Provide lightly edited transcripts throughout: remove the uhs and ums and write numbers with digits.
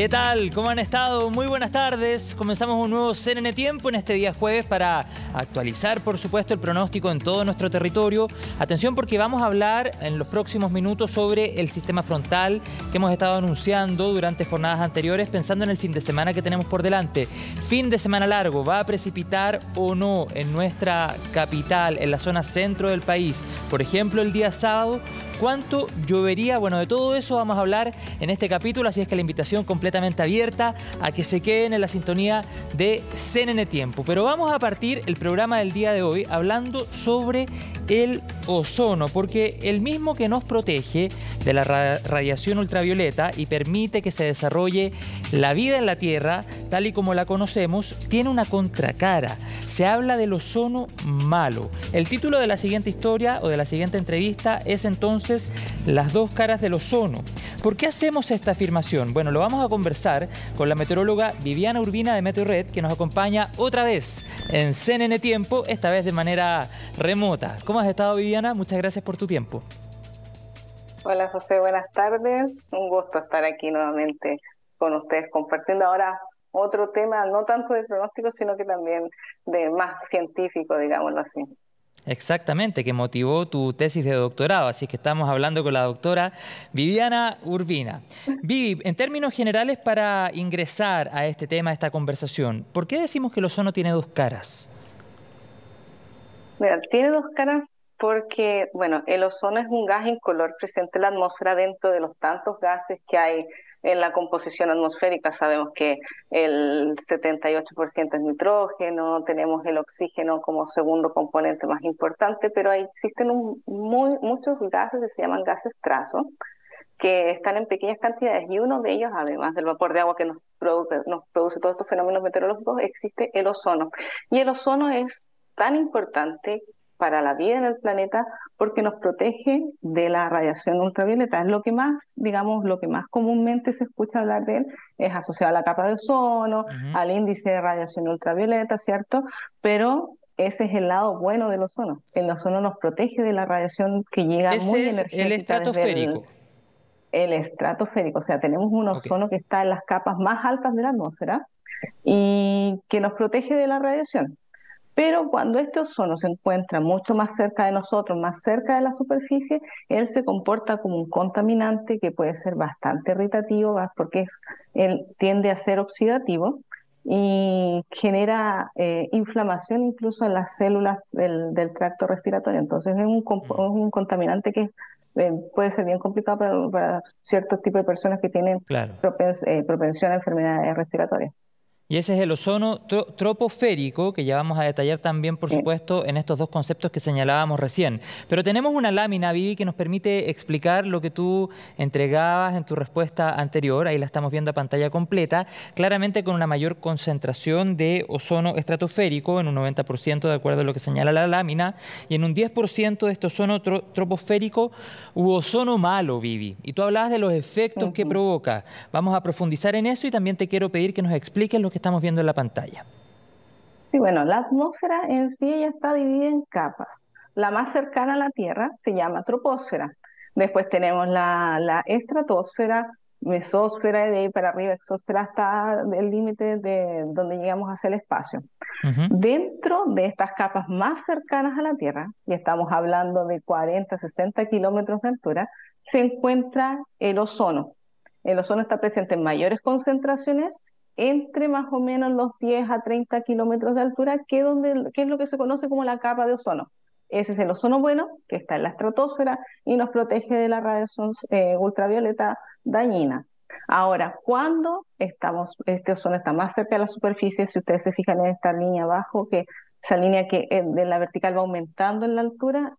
¿Qué tal? ¿Cómo han estado? Muy buenas tardes. Comenzamos un nuevo CNN Tiempo en este día jueves para actualizar, por supuesto, el pronóstico en todo nuestro territorio. Atención porque vamos a hablar en los próximos minutos sobre el sistema frontal que hemos estado anunciando durante jornadas anteriores, pensando en el fin de semana que tenemos por delante. Fin de semana largo, ¿va a precipitar o no en nuestra capital, en la zona centro del país? Por ejemplo, el día sábado. ¿Cuánto llovería? Bueno, de todo eso vamos a hablar en este capítulo, así es que la invitación completamente abierta a que se queden en la sintonía de CNN Tiempo. Pero vamos a partir el programa del día de hoy hablando sobre el ozono, porque el mismo que nos protege de la radiación ultravioleta y permite que se desarrolle la vida en la Tierra, tal y como la conocemos, tiene una contracara. Se habla del ozono malo. El título de la siguiente historia o de la siguiente entrevista es entonces Las dos caras del ozono. ¿Por qué hacemos esta afirmación? Bueno, lo vamos a conversar con la meteoróloga Viviana Urbina de Meteorred, que nos acompaña otra vez en CNN Tiempo, esta vez de manera remota. ¿Cómo has estado, Viviana? Muchas gracias por tu tiempo. Hola José, buenas tardes. Un gusto estar aquí nuevamente con ustedes compartiendo ahora otro tema, no tanto de pronóstico, sino que también de más científico, digámoslo así. Exactamente, que motivó tu tesis de doctorado, así que estamos hablando con la doctora Viviana Urbina. Vivi, en términos generales, para ingresar a este tema, a esta conversación, ¿por qué decimos que el ozono tiene dos caras? Mira, tiene dos caras porque, bueno, el ozono es un gas incolor presente en la atmósfera dentro de los tantos gases que hay en la composición atmosférica. Sabemos que el 78% es nitrógeno, tenemos el oxígeno como segundo componente más importante, pero existen muchos gases que se llaman gases trazo, que están en pequeñas cantidades, y uno de ellos, además del vapor de agua que nos produce todos estos fenómenos meteorológicos, existe el ozono. Y el ozono es tan importante para la vida en el planeta porque nos protege de la radiación ultravioleta. Es lo que más, digamos, lo que más comúnmente se escucha hablar de él, es asociado a la capa de ozono, al índice de radiación ultravioleta, ¿cierto? Pero ese es el lado bueno del ozono. El ozono nos protege de la radiación que llega muy Ese es el energética desde estratosférico. el estratosférico. O sea, tenemos un Ok. ozono que está en las capas más altas de la atmósfera y que nos protege de la radiación. Pero cuando este ozono se encuentra mucho más cerca de nosotros, más cerca de la superficie, él se comporta como un contaminante que puede ser bastante irritativo, porque él tiende a ser oxidativo y genera inflamación incluso en las células del tracto respiratorio. Entonces es un contaminante que puede ser bien complicado para ciertos tipos de personas que tienen Claro. propensión a enfermedades respiratorias. Y ese es el ozono troposférico, que ya vamos a detallar también, por supuesto, en estos dos conceptos que señalábamos recién. Pero tenemos una lámina, Vivi, que nos permite explicar lo que tú entregabas en tu respuesta anterior. Ahí la estamos viendo a pantalla completa, claramente con una mayor concentración de ozono estratosférico, en un 90% de acuerdo a lo que señala la lámina, y en un 10% de este ozono troposférico u ozono malo, Vivi. Y tú hablabas de los efectos que provoca. Vamos a profundizar en eso y también te quiero pedir que nos expliques lo que estamos viendo en la pantalla. Sí, bueno, la atmósfera en sí ella está dividida en capas. La más cercana a la Tierra se llama troposfera. Después tenemos la estratosfera, mesósfera, y de ahí para arriba exósfera hasta el límite de donde llegamos hacia el espacio. Dentro de estas capas más cercanas a la Tierra, y estamos hablando de 40, 60 kilómetros de altura, se encuentra el ozono. El ozono está presente en mayores concentraciones entre más o menos los 10 a 30 kilómetros de altura, que es lo que se conoce como la capa de ozono. Ese es el ozono bueno, que está en la estratosfera y nos protege de la radiación ultravioleta dañina. Ahora, cuando este ozono está más cerca de la superficie, si ustedes se fijan en esta línea abajo, que esa línea que de la vertical va aumentando en la altura,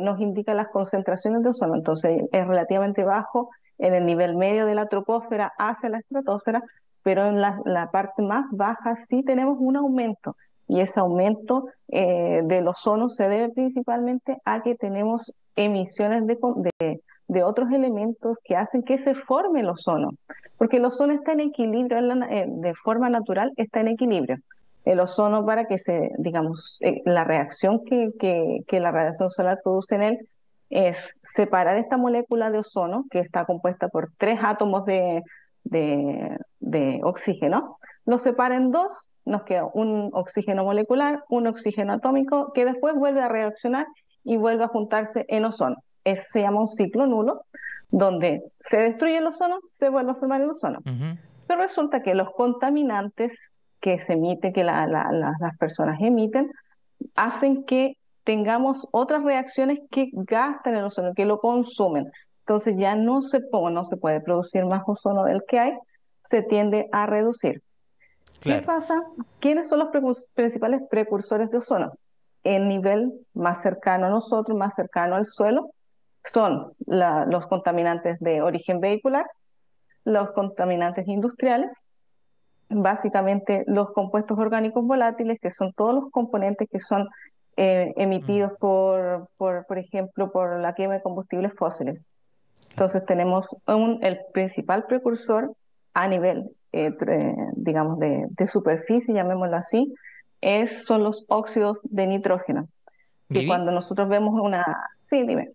nos indica las concentraciones de ozono. Entonces, es relativamente bajo en el nivel medio de la troposfera hacia la estratosfera, pero en la parte más baja sí tenemos un aumento, y ese aumento del ozono se debe principalmente a que tenemos emisiones de otros elementos que hacen que se forme el ozono, porque el ozono está en equilibrio, de forma natural está en equilibrio. El ozono, para que digamos, la reacción que la radiación solar produce en él es separar esta molécula de ozono, que está compuesta por tres átomos de oxígeno, lo separa en dos, nos queda un oxígeno molecular, un oxígeno atómico, que después vuelve a reaccionar y vuelve a juntarse en ozono. Eso se llama un ciclo nulo, donde se destruye el ozono, se vuelve a formar el ozono. Ujú. Pero resulta que los contaminantes que se emiten, que las personas emiten, hacen que tengamos otras reacciones que gastan el ozono, que lo consumen. Entonces ya como no se puede producir más ozono del que hay, se tiende a reducir. ¿Qué Claro. pasa? ¿Quiénes son los principales precursores de ozono? El nivel más cercano a nosotros, más cercano al suelo, son los contaminantes de origen vehicular, los contaminantes industriales, básicamente los compuestos orgánicos volátiles, que son todos los componentes que son Mm. emitidos por ejemplo, por la quema de combustibles fósiles. Claro. Entonces tenemos el principal precursor a nivel, digamos, de superficie, llamémoslo así, son los óxidos de nitrógeno, que Vivi. cuando nosotros vemos una... Sí, dime.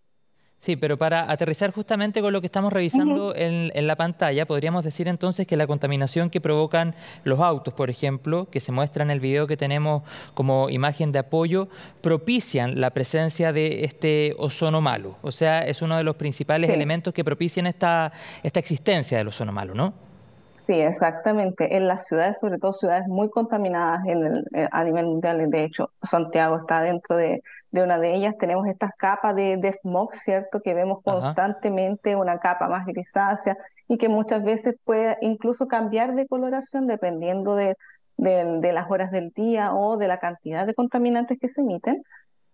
Sí, pero para aterrizar justamente con lo que estamos revisando Ujú. en la pantalla, podríamos decir entonces que la contaminación que provocan los autos, por ejemplo, que se muestra en el video que tenemos como imagen de apoyo, propician la presencia de este ozono malo. O sea, es uno de los principales Sí. elementos que propician esta existencia del ozono malo, ¿no? Sí, exactamente. En las ciudades, sobre todo ciudades muy contaminadas a nivel mundial, de hecho, Santiago está dentro de una de ellas. Tenemos estas capas de smog, ¿cierto? Que vemos Ajá. constantemente, una capa más grisácea y que muchas veces puede incluso cambiar de coloración dependiendo de las horas del día o de la cantidad de contaminantes que se emiten.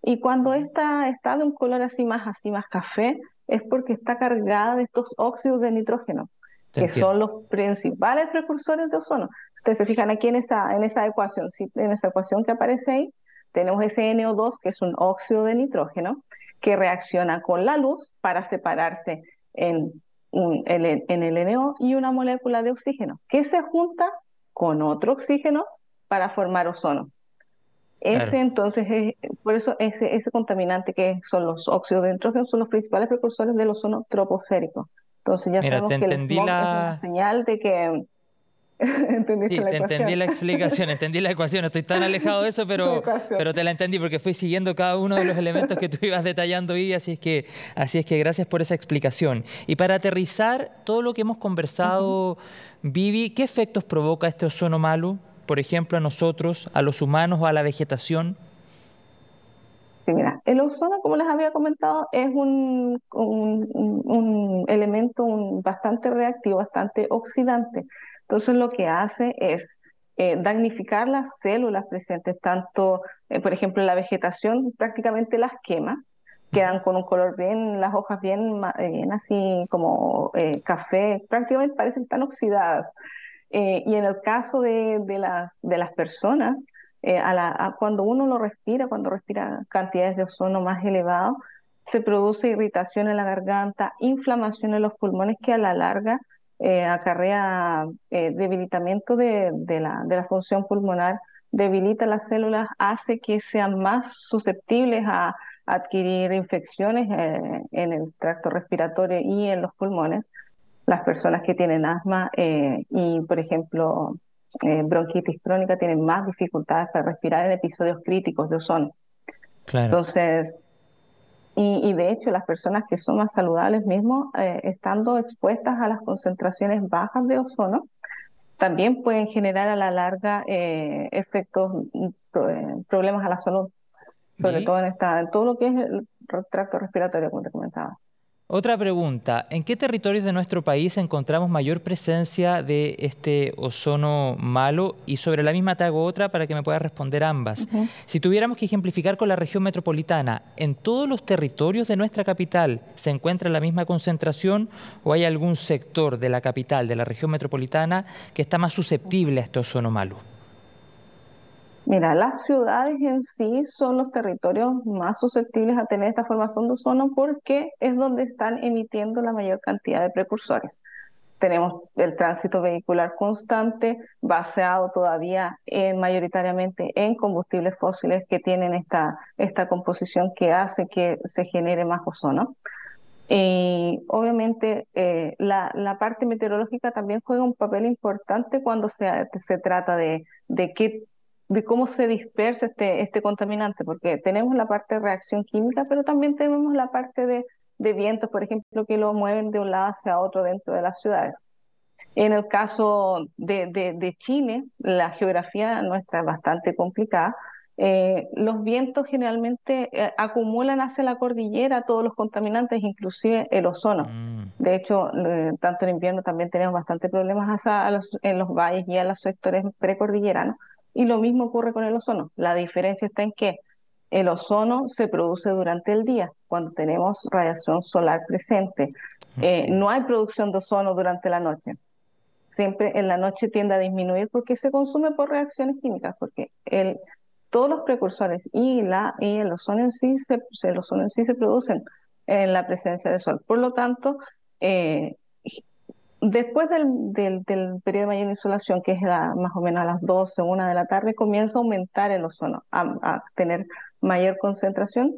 Y cuando Ujú. esta está de un color así más café, es porque está cargada de estos óxidos de nitrógeno, Te que son entiendo. los principales precursores de ozono. Si ustedes se fijan aquí en esa ecuación, en esa ecuación que aparece ahí, tenemos ese NO2, que es un óxido de nitrógeno, que reacciona con la luz para separarse en, en el NO y una molécula de oxígeno, que se junta con otro oxígeno para formar ozono. Claro. Ese entonces, por eso ese contaminante que son los óxidos de nitrógeno son los principales precursores del ozono troposférico. Entonces ya Mira, te sabemos que el entendí smog es una la... señal de que entendiste Sí, la te entendí ecuación. la explicación, entendí la ecuación. Estoy tan alejado de eso, La ecuación. pero te la entendí porque fui siguiendo cada uno de los elementos que tú ibas detallando y así es que gracias por esa explicación. Y para aterrizar todo lo que hemos Ujú. conversado, Vivi, ¿qué efectos provoca este ozono malo, por ejemplo, a nosotros, a los humanos o a la vegetación? Sí, mira, el ozono, como les había comentado, es un elemento bastante reactivo, bastante oxidante. Entonces, lo que hace es damnificar las células presentes, tanto, por ejemplo, en la vegetación, prácticamente las quema, Ujú. quedan con un color bien, las hojas bien, bien así como café, prácticamente parecen tan oxidadas. Y en el caso de las personas, cuando uno lo respira, cuando respira cantidades de ozono más elevadas, se produce irritación en la garganta, inflamación en los pulmones que a la larga acarrea debilitamiento de la función pulmonar, debilita las células, hace que sean más susceptibles a adquirir infecciones en el tracto respiratorio y en los pulmones. Las personas que tienen asma y, por ejemplo, bronquitis crónica tienen más dificultades para respirar en episodios críticos de ozono. Claro. Entonces, y de hecho, las personas que son más saludables mismo, estando expuestas a las concentraciones bajas de ozono, también pueden generar a la larga efectos, problemas a la salud, sobre Vivi. todo en todo lo que es el tracto respiratorio, como te comentaba. Otra pregunta, ¿en qué territorios de nuestro país encontramos mayor presencia de este ozono malo? Y sobre la misma te hago otra para que me puedas responder ambas. Ujú. Si tuviéramos que ejemplificar con la región metropolitana, ¿en todos los territorios de nuestra capital se encuentra la misma concentración o hay algún sector de la capital, de la región metropolitana, que está más susceptible a este ozono malo? Mira, las ciudades en sí son los territorios más susceptibles a tener esta formación de ozono porque es donde están emitiendo la mayor cantidad de precursores. Tenemos el tránsito vehicular constante, baseado todavía mayoritariamente en combustibles fósiles que tienen esta composición que hace que se genere más ozono. Y obviamente la parte meteorológica también juega un papel importante cuando se trata de cómo se dispersa este contaminante, porque tenemos la parte de reacción química, pero también tenemos la parte de vientos, por ejemplo, que lo mueven de un lado hacia otro dentro de las ciudades. En el caso de Chile, la geografía nuestra es bastante complicada. Los vientos generalmente acumulan hacia la cordillera todos los contaminantes, inclusive el ozono. Mm, De hecho, tanto en invierno también tenemos bastante problemas en los valles y en los sectores precordilleranos. Y lo mismo ocurre con el ozono. La diferencia está en que el ozono se produce durante el día, cuando tenemos radiación solar presente. ok. No hay producción de ozono durante la noche. Siempre en la noche tiende a disminuir porque se consume por reacciones químicas, porque todos los precursores y el ozono en sí el ozono en sí se producen en la presencia del sol. Por lo tanto, eh, después del periodo de mayor insolación, que es más o menos a las 12, 1 de la tarde, comienza a aumentar el ozono, a tener mayor concentración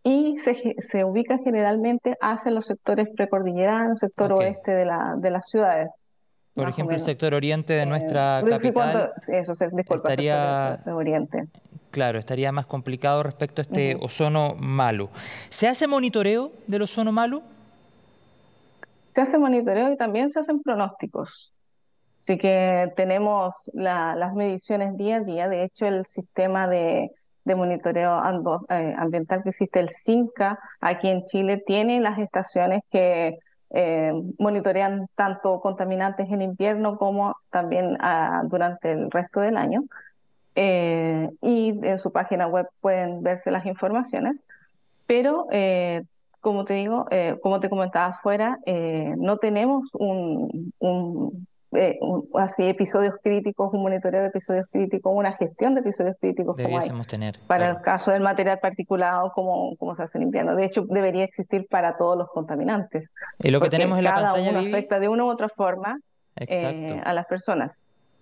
y se ubica generalmente hacia los sectores precordilleranos, sector Ok. oeste de las ciudades, Por más o ejemplo, el menos. sector oriente de nuestra Sí, capital disculpa, sector estaría, de Oriente. claro, estaría más complicado respecto a este Ujú. ozono malo. ¿Se hace monitoreo del ozono malo? Se hace monitoreo y también se hacen pronósticos. Así que tenemos las mediciones día a día. De hecho, el sistema de monitoreo ambiental que existe, el CINCA, aquí en Chile, tiene las estaciones que monitorean tanto contaminantes en invierno como también durante el resto del año. Y en su página web pueden verse las informaciones. Pero, como te digo, como te comentaba afuera, no tenemos así episodios críticos, un monitoreo de episodios críticos, una gestión de episodios críticos como hay Debiésemos tener, para el claro. caso del material particulado, como se hace en invierno. De hecho, debería existir para todos los contaminantes, Y lo que tenemos porque en la cada pantalla, uno Vivi, afecta de una u otra forma exacto. a las personas.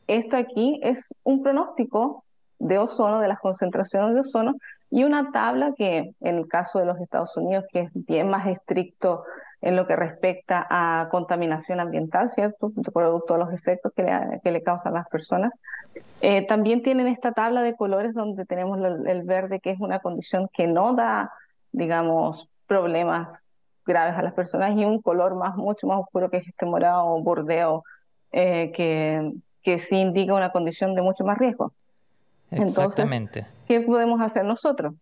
Esto aquí es un pronóstico de ozono, de las concentraciones de ozono, y una tabla que en el caso de los Estados Unidos, que es bien más estricto en lo que respecta a contaminación ambiental, ¿cierto? Producto de los efectos que le causan a las personas. También tienen esta tabla de colores donde tenemos el verde, que es una condición que no da, digamos, problemas graves a las personas, y un color mucho más oscuro, que es este morado o bordeo, eh, que, que sí indica una condición de mucho más riesgo. Entonces, Exactamente. ¿qué podemos hacer nosotros?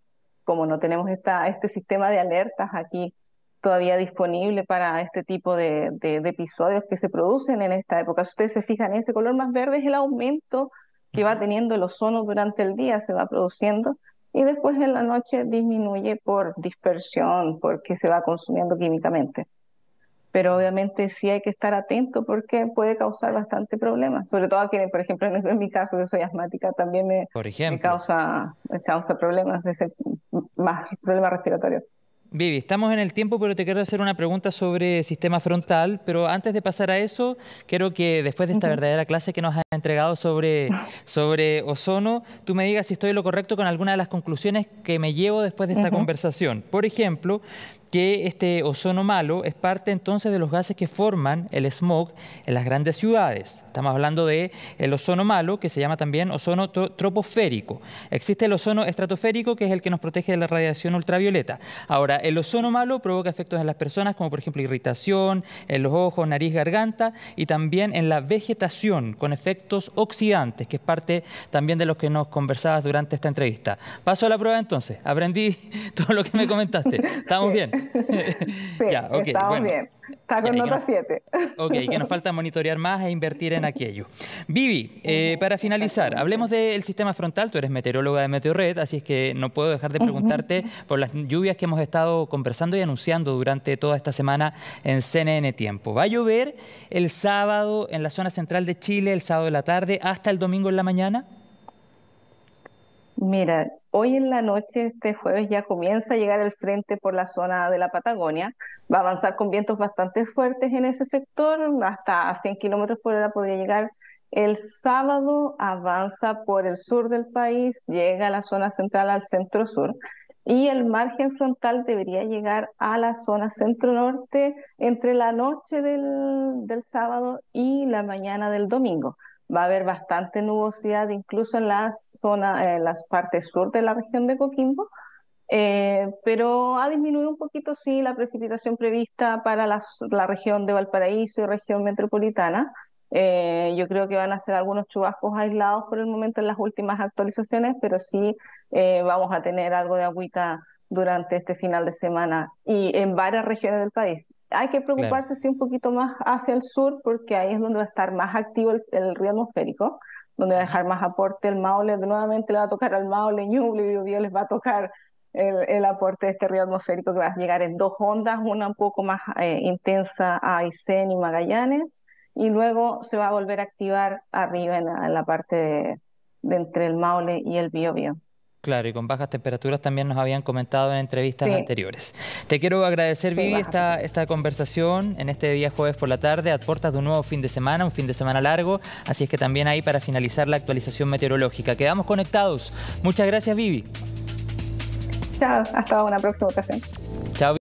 Como no tenemos este sistema de alertas aquí todavía disponible para este tipo de episodios que se producen en esta época. Si ustedes se fijan, ese color más verde es el aumento que va Ujú. teniendo el ozono durante el día, se va produciendo, y después en la noche disminuye por dispersión, porque se va consumiendo químicamente. Pero obviamente sí hay que estar atento porque puede causar bastante problemas, sobre todo que, por ejemplo, en mi caso, que soy asmática, también Por ejemplo. me causa problemas, más problemas respiratorios. Vivi, estamos en el tiempo, pero te quiero hacer una pregunta sobre sistema frontal. Pero antes de pasar a eso, quiero que después de esta Ujú. verdadera clase que nos has entregado sobre ozono, tú me digas si estoy en lo correcto con alguna de las conclusiones que me llevo después de esta Ujú. conversación. Por ejemplo, que este ozono malo es parte entonces de los gases que forman el smog en las grandes ciudades. Estamos hablando de el ozono malo, que se llama también ozono troposférico. Existe el ozono estratosférico, que es el que nos protege de la radiación ultravioleta. Ahora, el ozono malo provoca efectos en las personas, como por ejemplo irritación en los ojos, nariz, garganta, y también en la vegetación, con efectos oxidantes, que es parte también de los que nos conversabas durante esta entrevista. Paso a la prueba entonces. Aprendí todo lo que me comentaste. ¿Estamos Sí, bien? sí, Ya, ok, estamos bueno. bien. Está Ya, con y que nota nos, 7. ok, que nos falta monitorear más e invertir en aquello. Vivi, Ujú, para finalizar, exactamente. hablemos del sistema frontal. Tú eres meteoróloga de Meteorred, así es que no puedo dejar de Ujú. preguntarte por las lluvias que hemos estado conversando y anunciando durante toda esta semana en CNN Tiempo. ¿Va a llover el sábado en la zona central de Chile, el sábado de la tarde, hasta el domingo en la mañana? Mira, hoy en la noche, este jueves, ya comienza a llegar el frente por la zona de la Patagonia. Va a avanzar con vientos bastante fuertes en ese sector, hasta a 100 kilómetros por hora podría llegar. El sábado avanza por el sur del país, llega a la zona central, al centro sur. y el margen frontal debería llegar a la zona centro-norte entre la noche del sábado y la mañana del domingo. Va a haber bastante nubosidad incluso en la zona, en las partes sur de la región de Coquimbo, pero ha disminuido un poquito, sí, la precipitación prevista para la región de Valparaíso y región metropolitana. Yo creo que van a ser algunos chubascos aislados por el momento en las últimas actualizaciones, pero sí vamos a tener algo de agüita durante este final de semana y en varias regiones del país. Hay que Claro. preocuparse sí un poquito más hacia el sur porque ahí es donde va a estar más activo el río atmosférico, donde va a dejar más aporte el Maule. Nuevamente le va a tocar al Maule, Ñuble y Biobío les va a tocar el aporte de este río atmosférico que va a llegar en dos ondas, una un poco más intensa a Aysén y Magallanes, y luego se va a volver a activar arriba en la parte de entre el Maule y el Biobío. Claro, y con bajas temperaturas también nos habían comentado en entrevistas Sí, anteriores. Te quiero agradecer, sí, Vivi, baja esta conversación en este día jueves por la tarde, a puertas de un nuevo fin de semana, un fin de semana largo, así es que también ahí para finalizar la actualización meteorológica. Quedamos conectados. Muchas gracias, Vivi. Chao, hasta una próxima ocasión. Chao.